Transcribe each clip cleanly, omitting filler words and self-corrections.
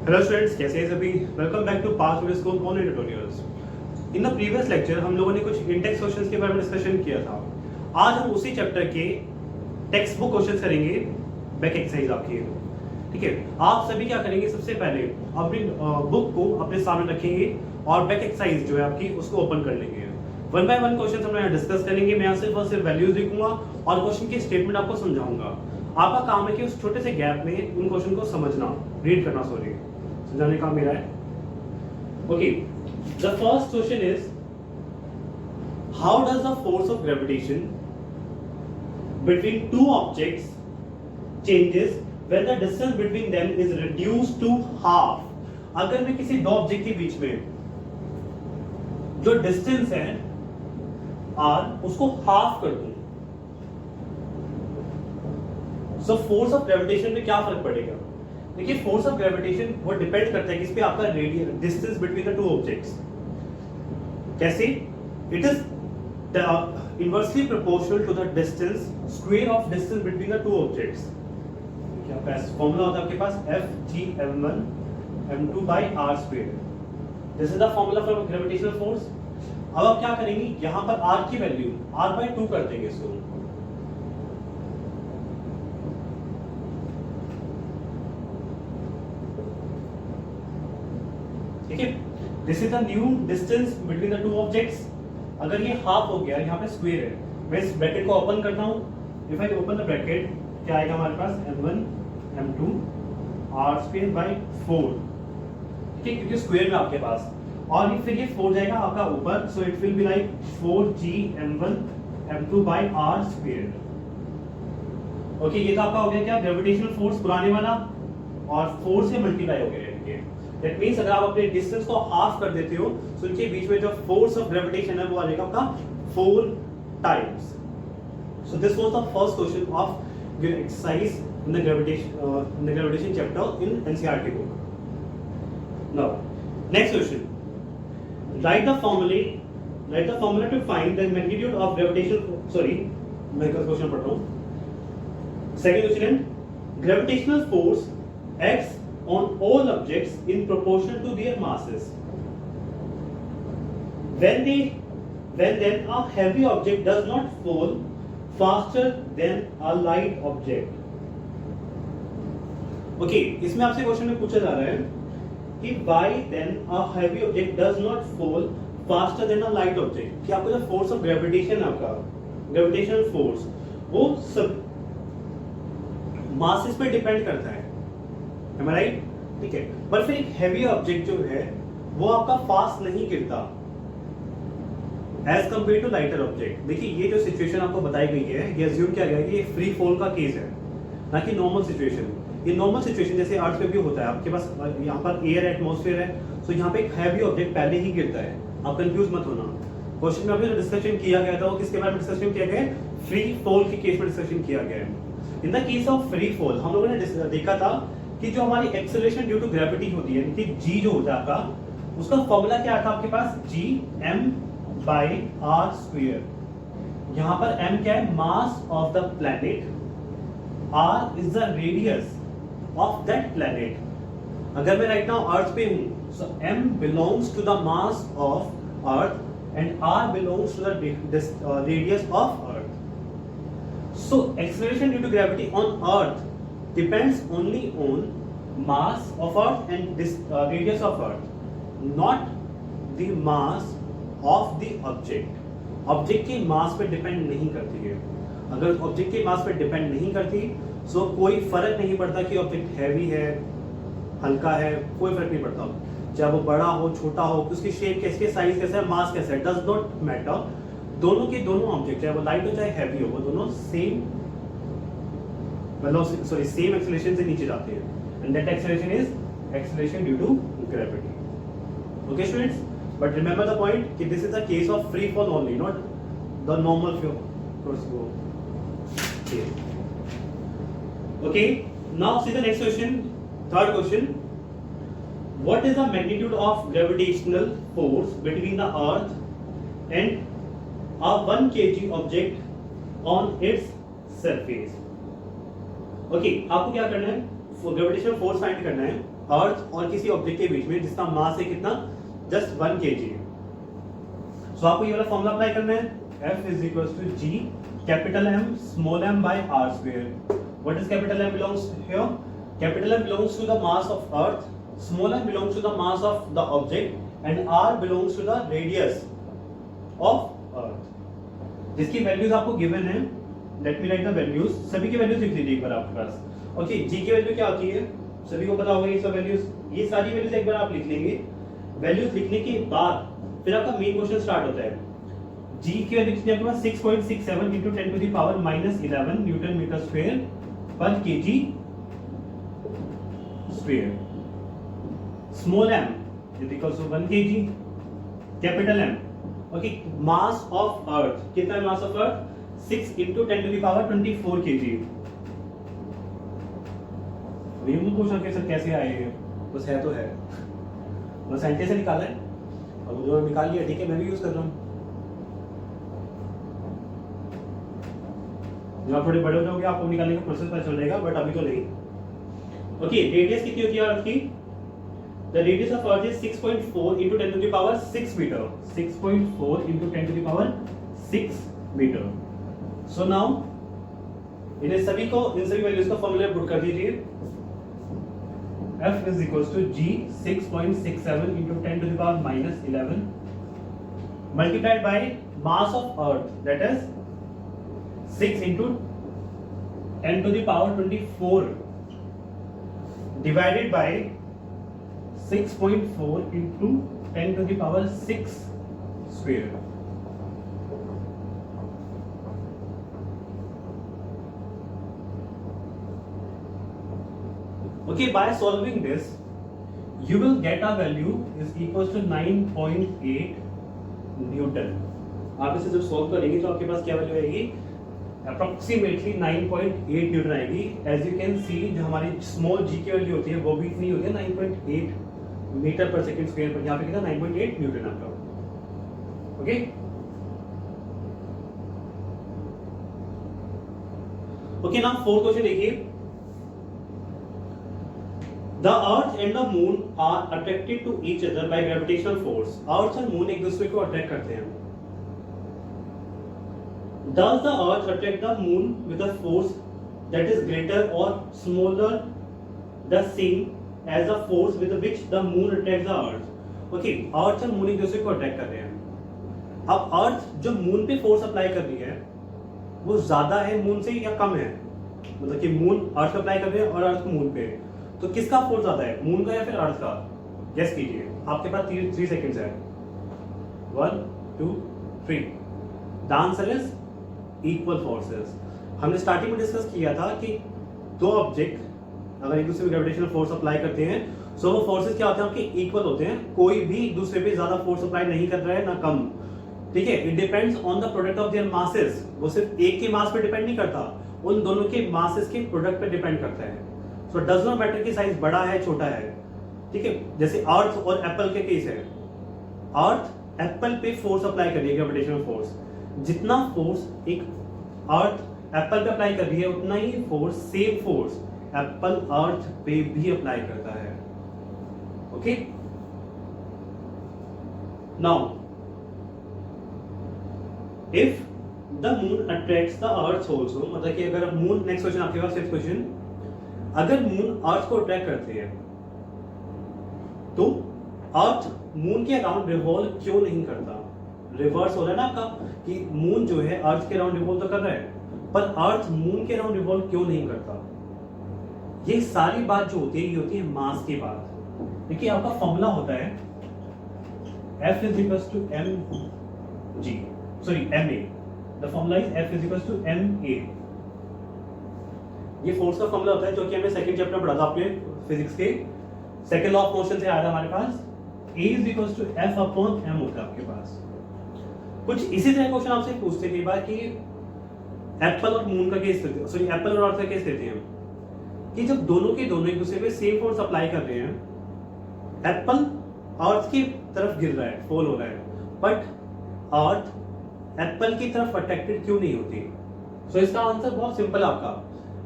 Hello students, कैसे हैं सभी। Welcome back to pass with school online tutorials. In the previous lecture हम लोगों ने कुछ इंटेक्स क्वेश्चंस के बारे में डिस्कशन किया था। आज हम उसी चैप्टर के टेक्स्ट बुक क्वेश्चंस करेंगे, बैक एक्सरसाइज आपकी। ठीक है, आप सभी क्या करेंगे, सबसे पहले अपनी बुक को अपने सामने रखेंगे और बैक एक्सरसाइज जो है आपकी उसको ओपन कर लेंगे। वन बाय वन क्वेश्चन हम यहाँ डिस्कस करेंगे। मैं यहाँ सिर्फ और सिर्फ वैल्यूज लिखूंगा और क्वेश्चन की स्टेटमेंट आपको समझाऊंगा। आपका काम है कि उस छोटे से गैप में उन क्वेश्चन को समझना, रीड करना, सॉरी समझाने का मेरा है। Okay, the first question is how does the force of gravitation between two objects changes when the distance between them is reduced to half. अगर मैं किसी दो ऑब्जेक्ट के बीच में जो डिस्टेंस है r उसको हाफ कर दूं, सो फोर्स ऑफ ग्रेविटेशन में क्या फर्क पड़ेगा। देखिए, फोर्स ऑफ ग्रेविटेशन वो डिपेंड करता है किस पे, आपका radius distance between the two objects. कैसे? It is inversely proportional to the distance square of distance between the two objects. क्या फॉर्मूला होता है आपके पास, Fg(m1 m2 by r square। This is the formula for gravitational force. अब आप क्या करेंगे, यहां पर r की वैल्यू r/2 कर देंगे इसको। ठीक है, this is the new distance between the two objects. अगर ये हाफ हो गया, यहाँ पे स्क्वायर है, मैं इस ब्रैकेट को ओपन करता हूं। If I open the bracket, क्या आएगा हमारे पास, m1 m2 r²/4। ठीक है, क्योंकि स्क्वायर में आपके पास, और फिर ये 4 जाएगा आपका ऊपर, so it will be like 4g(m1 m2 by r²। Okay, ये तो आपका हो गया क्या, ग्रेविटेशनल फोर्स पुराने वाला, और 4 से मल्टीप्लाई हो गया। दैट मींस अगर आप अपने डिस्टेंस को हाफ कर देते हो तो इनके बीच में जो फोर्स ऑफ ग्रेविटेशन है वो आ जाएगा आपका 4 times. So this was the first question of exercise in the gravitation chapter in NCERT book. Now next question, write the formula to find the magnitude of gravitation, sorry मैं question पढ़ रहा हूं। Second question, gravitational force acts on all objects in proportion to their masses. When then a heavy object does not fall faster than a light object. Okay, इसमें आपसे question में पूछा जा रहा है कि why then a heavy object does not fall faster than a light object। कि आपका जो फोर्स ऑफ ग्रेविटेशन, आपका ग्रेविटेशनल फोर्स, वो सब मासेस पे डिपेंड करता है, राइट? ठीक है, पर फिर एक हैवी ऑब्जेक्ट जो है वो आपका फास्ट नहीं गिरता as compare to lighter object. देखिए, ये जो सिचुएशन आपको बताई गई है, ये अज्यूम किया गया है कि ये फ्री फॉल का केस है, ना कि नॉर्मल सिचुएशन। ये नॉर्मल सिचुएशन जैसे अर्थ पे भी होता है, आपके पास यहाँ पर एयर एटमॉस्फेयर है, तो यहाँ पे एक हैवी ऑब्जेक्ट पहले ही गिरता है। आप कंफ्यूज मत होना। क्वेश्चन में अभी जो डिस्कशन किया गया था वो किसके बारे में डिस्कशन किया गया है, फ्री फॉल के केस में डिस्कशन किया गया है। In the case of free fall हम लोगों ने देखा था कि जो हमारी एक्सेलरेशन ड्यू टू ग्रेविटी होती है, कि g जो होता है आपका, उसका फॉर्मूला क्या आता है आपके पास, Gm/r²। यहां पर m क्या है, mass of the planet, r is the radius of that planet. अगर मैं राइट नाउ अर्थ पे हूं, so m belongs to the mass of earth and r belongs to the radius of earth. So acceleration due to gravity on earth depends only on mass of earth and this radius of earth, not the mass of the object। Object के मास पे depend नहीं करती है। अगर object के मास पे depend नहीं करती, सो कोई फर्क नहीं पड़ता कि ऑब्जेक्ट हैवी है, हल्का है, कोई फर्क नहीं पड़ता। चाहे वो बड़ा हो, छोटा हो, उसकी शेप कैसी है, साइज कैसा है, मास कैसा है, डज नॉट मैटर। दोनों के दोनों ऑब्जेक्ट, चाहे वो लाइट हो चाहे हैवी हो, वो दोनों सेम सेम एक्सेलरेशन से नीचे जाते हैं, and that acceleration is acceleration due to gravity. Okay students, but remember the point कि this is the case of free fall only, not the normal force. Okay, now see the next question, third question, what is the magnitude of gravitational force between the earth and a 1 kg object on its surface। Okay, आपको क्या करना है, gravitational force find करना है अर्थ और किसी object के बीच में जिसका मास है कितना, जस्ट 1 kg। सो आपको ये वाला फॉर्मूला अप्लाई करना है, F is equals to G capital M small m by r square. What does capital M belongs here? Capital M belongs to the mass of earth, small m belongs to the mass of the object, and r belongs to the radius of earth. जिसकी values आपको given है, let me right the values, सभी की values लिख लीजिए एक बार आपके पास। Okay, G की वैल्यू क्या होती है, सभी को पता होगा ये सब वैल्यूज, ये सारी वैल्यूज एक बार आप लिख लेंगे। वैल्यूज लिखने के बाद फिर आपका मेन क्वेश्चन स्टार्ट होता है। G की वैल्यू कितनी आपके पास 6.67 into 10 to the power -11 newton metre square पर kg square. Small m is equal to 1 kg, capital M okay, mass of earth कितना है, mass of earth 6 into 10 to the power 24 kg। ये मुझे पूछा कि सर कैसे आए हैं, बस है तो है, बस साइंटिस्ट से निकाला है और जो निकाल लिया ठीक है, मैं भी यूज कर रहा हूँ। जब आप थोड़े बड़े हो जाओगे आपको निकालने का प्रोसेस पता चल जाएगा, बट अभी तो नहीं। ओके, रेडियस कितनी होती है अर्थ की, the radius of earth is 6.4 into 10 to the power 6 metre, 6.4 into 10 to the power 6 metre. So now इन सभी वैल्यूज का फॉर्मूला पुट कर दीजिए। F is equals to G 6.67 into 10 to the power -11 multiplied by mass of earth, that is 6 into 10 to the power 24 divided by 6.4 into 10 to the power 6 square। Okay, by solving this, you will get a value is equals to 9.8 Newton। आप इसे जब solve करेंगे तो आपके पास क्या value आएगी, approximately 9.8 Newton आएगी। As you can see जो हमारी स्मॉल जी की वैल्यू होती है वो भी इतनी होती है 9.8 मीटर पर सेकंड स्क्वायर पर, यहाँ पे कितना 9.8 न्यूटन आपका। Okay, okay now fourth question देखिए। The Earth and the Moon are attracted to each other by gravitational force। Earth और Moon एक दूसरे को अट्रैक्ट करते हैं। Does the Earth attract the Moon with a force that is greater or smaller the same as the force with which the Moon attracts the Earth? Okay, Earth और Moon एक दूसरे को attract कर रहे हैं। अब Earth जो Moon पे फोर्स अप्लाई कर रही है वो ज्यादा है Moon से या कम है, मतलब कि Moon Earth पे अप्लाई कर रही है और Earth Moon पे, तो किसका फोर्स ज्यादा है, मून का या फिर अर्थ का? गेस कीजिए, आपके पास 3 सेकंड्स है। 1 2 3। The answer is equal forces. हमने स्टार्टिंग में डिस्कस किया था कि दो ऑब्जेक्ट अगर एक दूसरे में ग्रेविटेशनल फोर्स अप्लाई करते हैं सो वो फोर्सेस क्या होते हैं आपके, इक्वल होते हैं। कोई भी एक दूसरे पे ज्यादा फोर्स अप्लाई नहीं कर रहा है ना कम, ठीक है। It depends on the product of their masses. वो सिर्फ एक के मास पे डिपेंड नहीं करता, उन दोनों के मासेस के प्रोडक्ट पे डिपेंड करता है। सो डज नॉट मैटर कि साइज बड़ा है छोटा है, ठीक है। जैसे अर्थ और एप्पल के केस है, अर्थ एप्पल पे फोर्स अप्लाई कर रही है ग्रेविटेशनल फोर्स, जितना फोर्स एक अर्थ एप्पल पे अप्लाई कर रही है उतना ही फोर्स, सेम फोर्स एप्पल अर्थ पे भी अप्लाई करता है। Okay, now if the moon attracts the earth also, मतलब कि अगर मून, नेक्स्ट क्वेश्चन आपके पास, फिफ्थ क्वेश्चन, अगर मून अर्थ को अट्रैक्ट करती है तो अर्थ मून के अराउंड रिवॉल्व क्यों नहीं करता? रिवर्स हो रहा है ना आपका, कि मून जो है अर्थ के अराउंड रिवॉल्व तो कर रहा है पर अर्थ मून के अराउंड रिवॉल्व क्यों नहीं करता? ये सारी बात जो होती है ये होती है मास की बात। देखिए आपका फॉर्मूला होता है F is equals to mg, sorry ma, the formula is F is equals to ma। ये फोर्स का फॉर्मूला होता है जो कि हमने सेकंड चैप्टर पढ़ा था अपने फिजिक्स के, सेकंड लॉ ऑफ मोशन से आया था हमारे पास। A is equals to F upon m होता है आपके पास। कुछ इसी तरह क्वेश्चन आपसे पूछते कई बार कि एप्पल और मून का केस लेते हैं, सॉरी एप्पल और अर्थ का केस लेते हैं, कि जब दोनों के दोनों एक दूसरे पे सेम फोर्स अप्लाई कर रहे हैं, एप्पल अर्थ की तरफ गिर रहा है, फॉल हो रहा है, बट अर्थ एप्पल की तरफ अट्रैक्टेड क्यों नहीं होती? सो इसका आंसर बहुत सिंपल है आपका,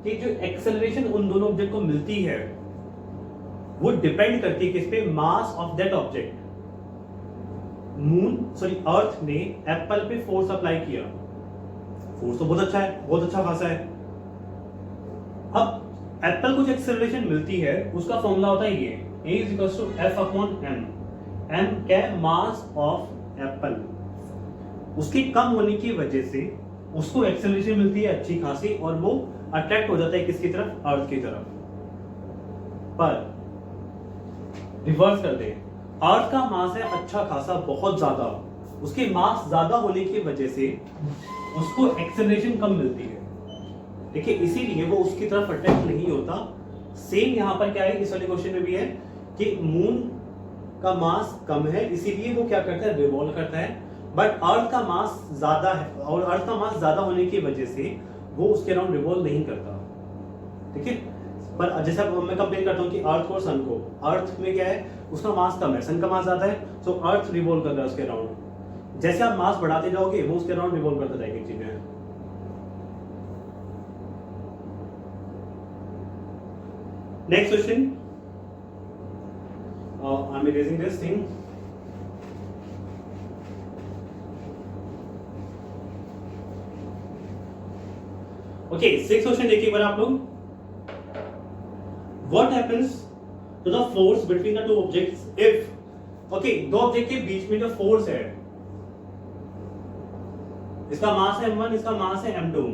कि जो एक्सेलरेशन उन दोनों ऑब्जेक्ट को मिलती है वो डिपेंड करती है किस पे, मास ऑफ दैट ऑब्जेक्ट। अर्थ ने एप्पल पे फोर्स अप्लाई किया, फोर्स तो बहुत अच्छा है, बहुत अच्छा खासा है। अब एप्पल को जो एक्सेलरेशन मिलती है उसका फॉर्मूला होता है ये, A = F/m। m क्या है, मास ऑफ एप्पल। उसके कम होने की वजह से उसको एक्सेलरेशन मिलती है अच्छी खासी, और वो अट्रैक्ट हो जाता है किसकी तरफ, अर्थ की तरफ। पर रिवर्स कर दे, अर्थ का मास है अच्छा खासा, बहुत ज्यादा, उसके मास ज्यादा होने की वजह से उसको एक्सेलरेशन कम मिलती है। देखिए इसीलिए वो उसकी तरफ अट्रैक्ट नहीं होता। सेम यहां पर क्या है, इस वाले क्वेश्चन में भी है कि मून का मास कम है, इसीलिए वो क्या करता है, रिवॉल्व करता है। बट अर्थ का मास ज्यादा है, और अर्थ का मास ज्यादा होने की वजह से वो उसके अराउंड रिवॉल्व नहीं करता। ठीक है, पर जैसे मैं कंपेयर करता हूँ कि अर्थ और सन को, अर्थ में क्या है, उसका मास कम है, सन का मास ज्यादा है, सो अर्थ रिवॉल्व कर रहा है उसके अराउंड। जैसे आप मास बढ़ाते जाओगे वो उसके अराउंड रिवॉल्व करता जाएगा चीजें। Next question, I am erasing this thing. Okay, six question देखिए एक बार आप लोग। What happens to the force between the two objects if, okay, दो ऑब्जेक्ट के बीच में जो फोर्स है, इसका मास है m1, इसका मास है m2,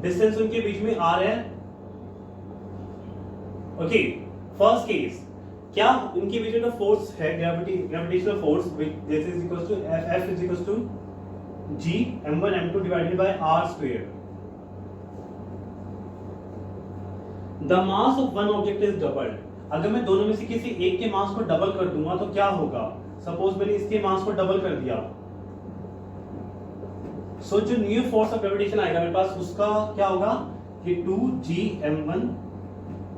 डिस्टेंस उनके बीच में r है। ओके, फर्स्ट केस, क्या उनके बीच में जो फोर्स है, gravitational force, this is equal to F is equal to G m1 m2 divided by r square. The mass of one object is doubled. अगर मैं दोनों में से किसी एक के मास को डबल कर दूंगा तो क्या होगा, सपोज मैंने इसके मास को डबल कर दिया, सो जो न्यू फोर्स ऑफ ग्रेविटेशन आएगा मेरे पास, उसका क्या होगा कि 2G m1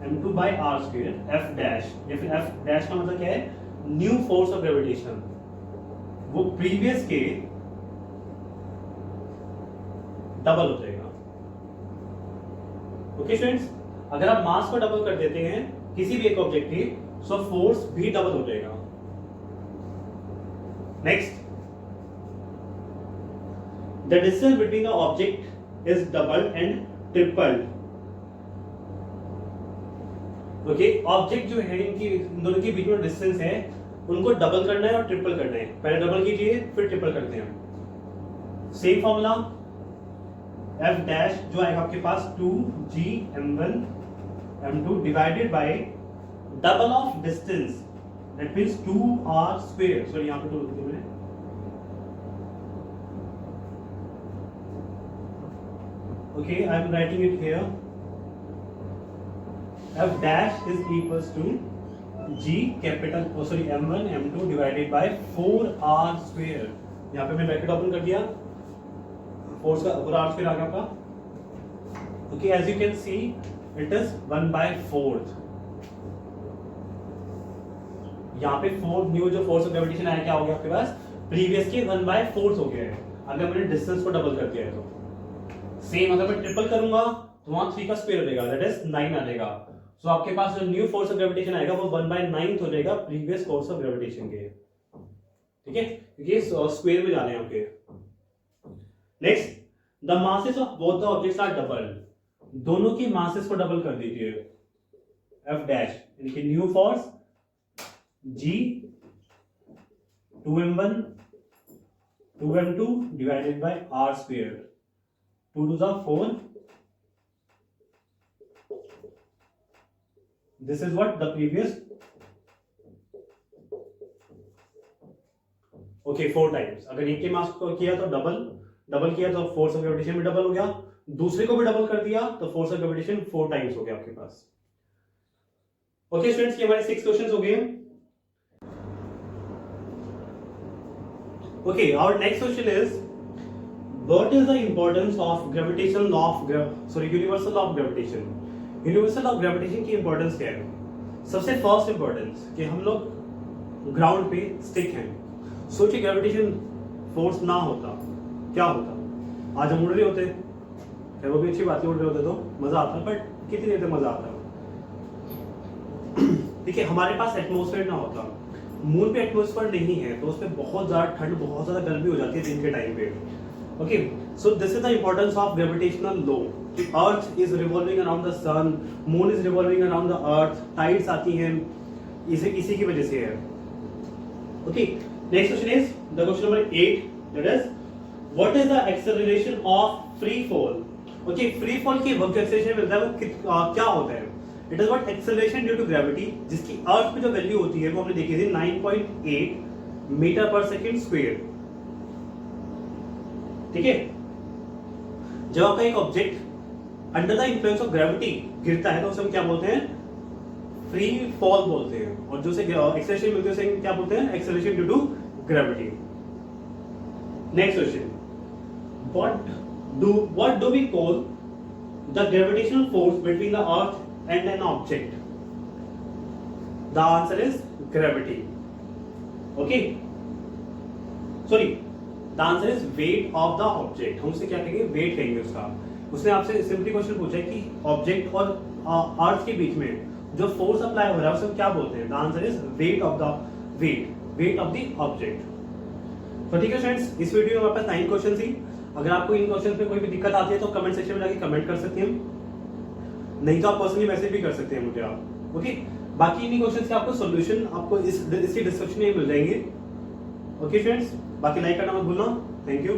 m2 by r square F dash, या फिर F डैश का मतलब क्या है, न्यू फोर्स ऑफ ग्रेविटेशन, वो प्रीवियस के डबल हो जाएगा। ओके स्टूडेंट्स, अगर आप मास को डबल कर देते हैं किसी भी एक ऑब्जेक्ट की, सो फोर्स भी डबल हो जाएगा। Next, the distance between the object is doubled and tripled. Okay, object जो है इनकी, इन दोनों के बीच में डिस्टेंस है, उनको डबल करना है और ट्रिपल करना है। पहले डबल कीजिए फिर ट्रिपल करते हैं। सेम फॉर्मूला, F डैश जो आएगा आपके पास 2G m1 m2 divided by double of distance, that means 2r square। Sorry यहाँ पे 2 लिख दिया मैंने। Okay, I am writing it here। F dash is equals to G capital, m1 m2 divided by 4r square। यहाँ पे मैं bracket open कर दिया, फोर्स का 4r square आ गया आपका। Okay, as you can see it is 1/4। यहाँ पे 4 न्यू जो फोर्स ऑफ ग्रेविटेशन आया, क्या हो गया आपके पास, प्रीवियस के 1/4 हो गया है, अगर मैंने डिस्टेंस को डबल कर दिया है तो। सेम अगर मैं ट्रिपल करूंगा तो वहां 3 का स्क्वायर हो जाएगा, दैट इज 9 आ जाएगा। सो आपके पास जो न्यू फोर्स ऑफ ग्रेविटेशन आएगा वो 1/9 हो जाएगा प्रीवियस फोर्स ऑफ ग्रेविटेशन के। ठीक है, क्योंकि स्क्वायर में जाने हैं आपके। Next, the masses of both the objects are double. दोनों की मासेस को डबल कर दीजिए। F डैश यानी कि new force G 2m1 2m2 divided by r square, 2 to the 4। This is what the previous, okay, 4 times. अगर एक के मास को किया तो डबल किया तो फोर्स ऑफ ग्रेविटेशन भी डबल हो गया, दूसरे को भी डबल कर दिया तो फोर्स ऑफ ग्रेविटेशन 4 टाइम्स हो गया आपके पास। ओके स्टूडेंट्स, ये हमारे 6 क्वेश्चंस हो गए। Okay, our next question is, what is the importance of gravitational law of universal law of gravitation. Universal law of gravitation की इंपॉर्टेंस क्या है। सबसे फर्स्ट इंपॉर्टेंस कि हम लोग ग्राउंड पे स्टिक हैं। सोचिए ग्रेविटेशन फोर्स ना होता क्या होता, आज हम उड़ रहे होते, वो भी अच्छी बात है, उड़ रहे होते तो मजा आता, बट कितनी देर तक मजा आता है। देखिए हमारे पास एटमॉस्फेयर ना होता, मून पे एटमॉस्फेयर नहीं है, तो उस पर बहुत ज़्यादा ठंड, बहुत ज़्यादा गर्मी हो जाती है दिन के टाइम पे। Okay, so this is the importance of gravitational law. Earth is revolving around the sun, moon is revolving around the earth, tides आती हैं इसी की वजह से है। Okay, next question is the question number 8, that is what is the acceleration of free fall. Okay, free fall की work acceleration मिलता है वो क्या होता है? It is what acceleration due to gravity, जिसकी अर्थ पे जो वैल्यू होती है वो हमने देखी थी 9.8 मीटर पर सेकंड स्क्वायर। ठीक है, जब आपका एक object under the influence of gravity गिरता है तो उसे हम क्या बोलते हैं? फ्री फॉल बोलते हैं। और जो से एक्सेलरेशन मिलती है उसे क्या बोलते हैं? Acceleration due to gravity. Next question, what do we call the gravitational force between the earth and an object? The answer is gravity. Okay, sorry, the answer is weight of the object. हम उसे क्या कहेंगे? Wait कहेंगे उसका। उसने आपसे simply question पूछा है कि ऑब्जेक्ट और अर्थ के बीच में जो फोर्स अप्लाई हो रहा है उसे क्या बोलते हैं? The answer is weight of the object. तो ठीक है फ्रेंड्स, इस वीडियो में हमारे पास 9 क्वेश्चन थी। अगर आपको इन क्वेश्चन में कोई भी दिक्कत आती है तो कमेंट सेक्शन में जाके कमेंट कर सकते हैं, नहीं तो आप पर्सनली मैसेज भी कर सकते हैं मुझे आप। ओके, बाकी इन क्वेश्चन के आपको सॉल्यूशन आपको इसकी डिस्क्रिप्शन में मिल जाएंगे। ओके फ्रेंड्स, बाकी लाइक करना मत भूलना। Thank you.